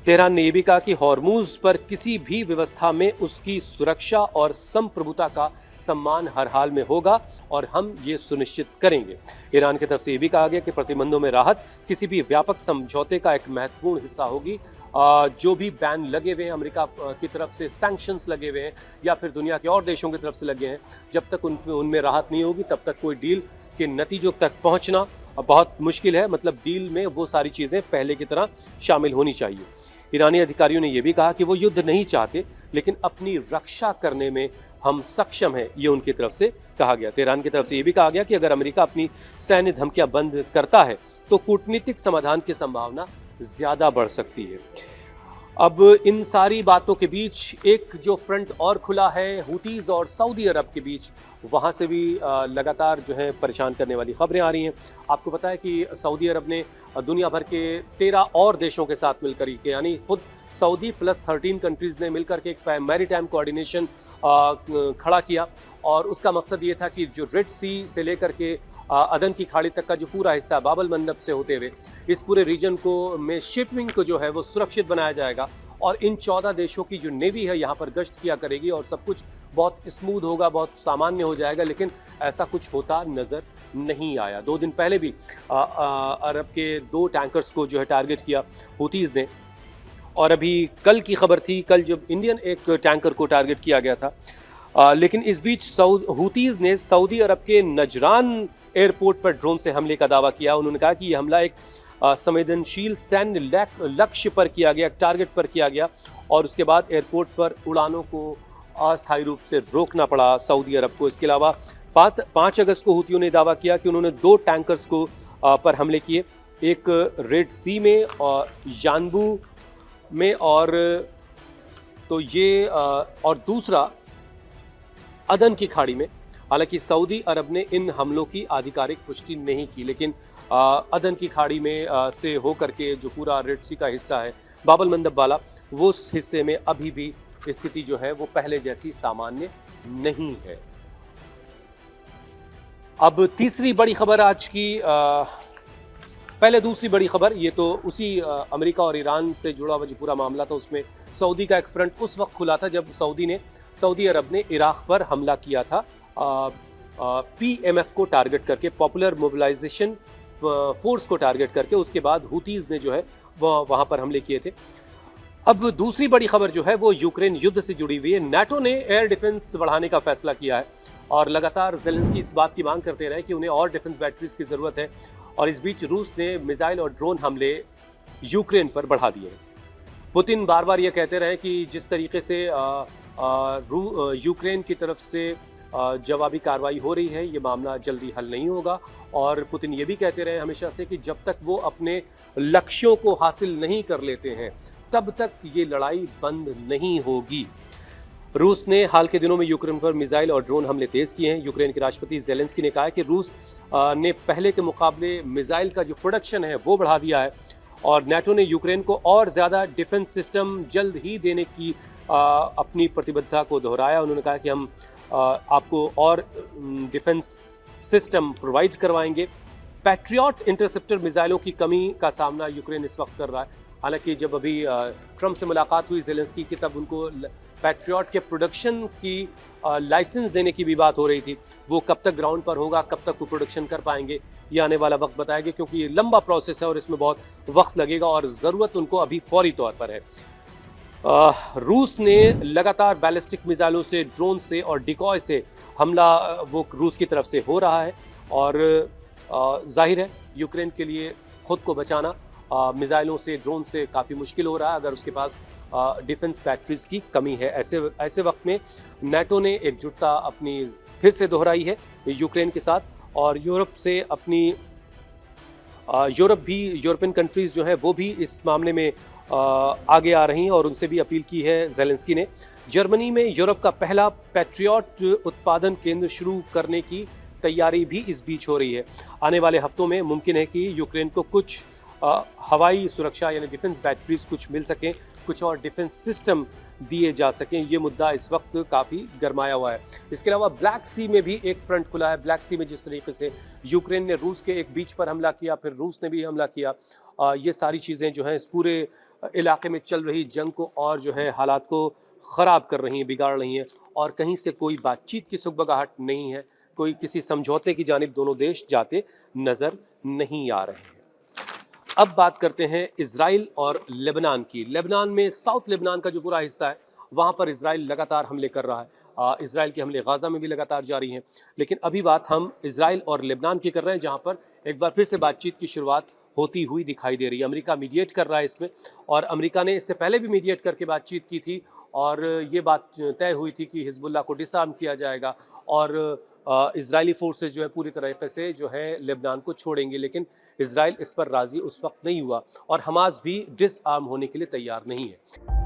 Tehran ने यह भी कहा कि हॉर्मूज पर किसी भी व्यवस्था में उसकी सुरक्षा और संप्रभुता का सम्मान हर हाल में होगा और हम ये सुनिश्चित करेंगे। ईरान की तरफ से यह भी कहा गया कि प्रतिबंधों में राहत किसी भी व्यापक समझौते का एक महत्वपूर्ण हिस्सा होगी। जो भी बैन लगे हुए हैं, अमेरिका की तरफ से सैंक्शंस लगे हुए हैं या फिर दुनिया के और देशों की तरफ से लगे हैं, जब तक उनमें राहत नहीं होगी तब तक कोई डील के नतीजों तक पहुंचना बहुत मुश्किल है। मतलब डील में वो सारी चीज़ें पहले की तरह शामिल होनी चाहिए। ईरानी अधिकारियों ने यह भी कहा कि वो युद्ध नहीं चाहते, लेकिन अपनी रक्षा करने में हम सक्षम हैं, ये उनकी तरफ से कहा गया। तेहरान की तरफ से यह भी कहा गया कि अगर अमेरिका अपनी सैन्य धमकियां बंद करता है तो कूटनीतिक समाधान की संभावना ज्यादा बढ़ सकती है। अब इन सारी बातों के बीच एक जो फ्रंट और खुला है हुतीज और सऊदी अरब के बीच, वहाँ से भी लगातार जो है परेशान करने वाली खबरें आ रही हैं। आपको पता है कि सऊदी अरब ने दुनिया भर के 13 और देशों के साथ मिलकर के, यानी खुद सऊदी प्लस 13 कंट्रीज़ ने मिलकर के एक मैरीटाइम कोऑर्डिनेशन खड़ा किया और उसका मकसद ये था कि जो रेड सी से लेकर के अदन की खाड़ी तक का जो पूरा हिस्सा बाबल मंदब से होते हुए इस पूरे रीजन को में शिपिंग को जो है वो सुरक्षित बनाया जाएगा और इन 14 देशों की जो नेवी है यहाँ पर गश्त किया करेगी और सब कुछ बहुत स्मूथ होगा, बहुत सामान्य हो जाएगा। लेकिन ऐसा कुछ होता नज़र नहीं आया। 2 दिन पहले भी अरब के 2 टैंकर्स को जो है टारगेट किया हुतीज़ ने, और अभी कल की खबर थी, कल जब इंडियन एक टैंकर को टारगेट किया गया था। लेकिन इस बीच हुतीज़ ने सऊदी अरब के नजरान एयरपोर्ट पर ड्रोन से हमले का दावा किया। उन्होंने कहा कि यह हमला एक संवेदनशील सैन्य लक्ष्य पर किया गया, टारगेट पर किया गया और उसके बाद एयरपोर्ट पर उड़ानों को अस्थायी रूप से रोकना पड़ा सऊदी अरब को। इसके अलावा 5 अगस्त को हुतियों ने दावा किया कि उन्होंने 2 टैंकर्स को पर हमले किए, एक रेड सी में और यानबू में और तो ये और दूसरा अदन की खाड़ी में। हालांकि सऊदी अरब ने इन हमलों की आधिकारिक पुष्टि नहीं की, लेकिन अदन की खाड़ी में से होकर के जो पूरा रेड सी का हिस्सा है बाबल मंदब वाला, वो उस हिस्से में अभी भी स्थिति जो है वो पहले जैसी सामान्य नहीं है। अब तीसरी बड़ी खबर आज की, पहले दूसरी बड़ी खबर, ये तो उसी अमेरिका और ईरान से जुड़ा हुआ जो पूरा मामला था उसमें सऊदी का एक फ्रंट उस वक्त खुला था जब सऊदी अरब ने इराक पर हमला किया था PMF को टारगेट करके, पॉपुलर मोबिलाइजेशन फोर्स को टारगेट करके। उसके बाद हुतीज़ ने जो है वहाँ पर हमले किए थे। अब दूसरी बड़ी खबर जो है वो यूक्रेन युद्ध से जुड़ी हुई है। नाटो ने एयर डिफेंस बढ़ाने का फैसला किया है और लगातार ज़ेलेंस्की इस बात की मांग करते रहे कि उन्हें और डिफेंस बैटरीज की ज़रूरत है और इस बीच रूस ने मिसाइल और ड्रोन हमले यूक्रेन पर बढ़ा दिए हैं। पुतिन बार बार ये कहते रहे कि जिस तरीके से यूक्रेन की तरफ से जवाबी कार्रवाई हो रही है, ये मामला जल्दी हल नहीं होगा और पुतिन ये भी कहते रहे हमेशा से कि जब तक वो अपने लक्ष्यों को हासिल नहीं कर लेते हैं तब तक ये लड़ाई बंद नहीं होगी। रूस ने हाल के दिनों में यूक्रेन पर मिसाइल और ड्रोन हमले तेज किए हैं। यूक्रेन के राष्ट्रपति ज़ेलेंस्की ने कहा है कि रूस ने पहले के मुकाबले मिसाइल का जो प्रोडक्शन है वो बढ़ा दिया है और नाटो ने यूक्रेन को और ज़्यादा डिफेंस सिस्टम जल्द ही देने की अपनी प्रतिबद्धता को दोहराया। उन्होंने कहा कि हम आपको और डिफेंस सिस्टम प्रोवाइड करवाएंगे। पैट्रियट इंटरसेप्टर मिसाइलों की कमी का सामना यूक्रेन इस वक्त कर रहा है। हालांकि जब अभी ट्रंप से मुलाकात हुई ज़ेलेंस्की की, तब उनको पैट्रियट के प्रोडक्शन की लाइसेंस देने की भी बात हो रही थी। वो कब तक ग्राउंड पर होगा, कब तक वो प्रोडक्शन कर पाएंगे, ये आने वाला वक्त बताएगा, क्योंकि ये लंबा प्रोसेस है और इसमें बहुत वक्त लगेगा और ज़रूरत उनको अभी फौरी तौर पर है। रूस ने लगातार बैलिस्टिक मिसाइलों से, ड्रोन से और डिकॉय से हमला वो रूस की तरफ से हो रहा है और जाहिर है यूक्रेन के लिए खुद को बचाना मिसाइलों से, ड्रोन से काफ़ी मुश्किल हो रहा है अगर उसके पास डिफेंस बैटरीज की कमी है। ऐसे वक्त में नाटो ने एकजुटता अपनी फिर से दोहराई है यूक्रेन के साथ और यूरोप से अपनी यूरोपियन कंट्रीज़ जो है वो भी इस मामले में आगे आ रही हैं और उनसे भी अपील की है ज़ेलेंस्की ने। जर्मनी में यूरोप का पहला पैट्रियट उत्पादन केंद्र शुरू करने की तैयारी भी इस बीच हो रही है। आने वाले हफ्तों में मुमकिन है कि यूक्रेन को कुछ हवाई सुरक्षा यानी डिफेंस बैटरीज कुछ मिल सकें, कुछ और डिफेंस सिस्टम दिए जा सकें। ये मुद्दा इस वक्त काफ़ी गरमाया हुआ है। इसके अलावा ब्लैक सी में भी एक फ्रंट खुला है। ब्लैक सी में जिस तरीके से यूक्रेन ने रूस के एक बीच पर हमला किया, फिर रूस ने भी हमला किया, ये सारी चीज़ें जो हैं इस पूरे इलाके में चल रही जंग को और जो है हालात को ख़राब कर रही हैं, बिगाड़ रही हैं, और कहीं से कोई बातचीत की सुगबगाहट नहीं है, कोई किसी समझौते की जानिब दोनों देश जाते नज़र नहीं आ रहे हैं। अब बात करते हैं इजराइल और लेबनान की। लेबनान में साउथ लेबनान का जो पूरा हिस्सा है, वहाँ पर इजराइल लगातार हमले कर रहा है। इजराइल के हमले गाज़ा में भी लगातार जारी हैं। लेकिन अभी बात हम इजराइल और लेबनान की कर रहे हैं, जहाँ पर एक बार फिर से बातचीत की शुरुआत होती हुई दिखाई दे रही है। अमेरिका मीडिएट कर रहा है इसमें, और अमेरिका ने इससे पहले भी मीडिएट करके बातचीत की थी, और ये बात तय हुई थी कि हिजबुल्लाह को डिसआर्म किया जाएगा और इजरायली फोर्सेज जो है पूरी तरीके से जो है लेबनान को छोड़ेंगे। लेकिन इजराइल इस पर राज़ी उस वक्त नहीं हुआ, और हमास भी डिसआर्म होने के लिए तैयार नहीं है।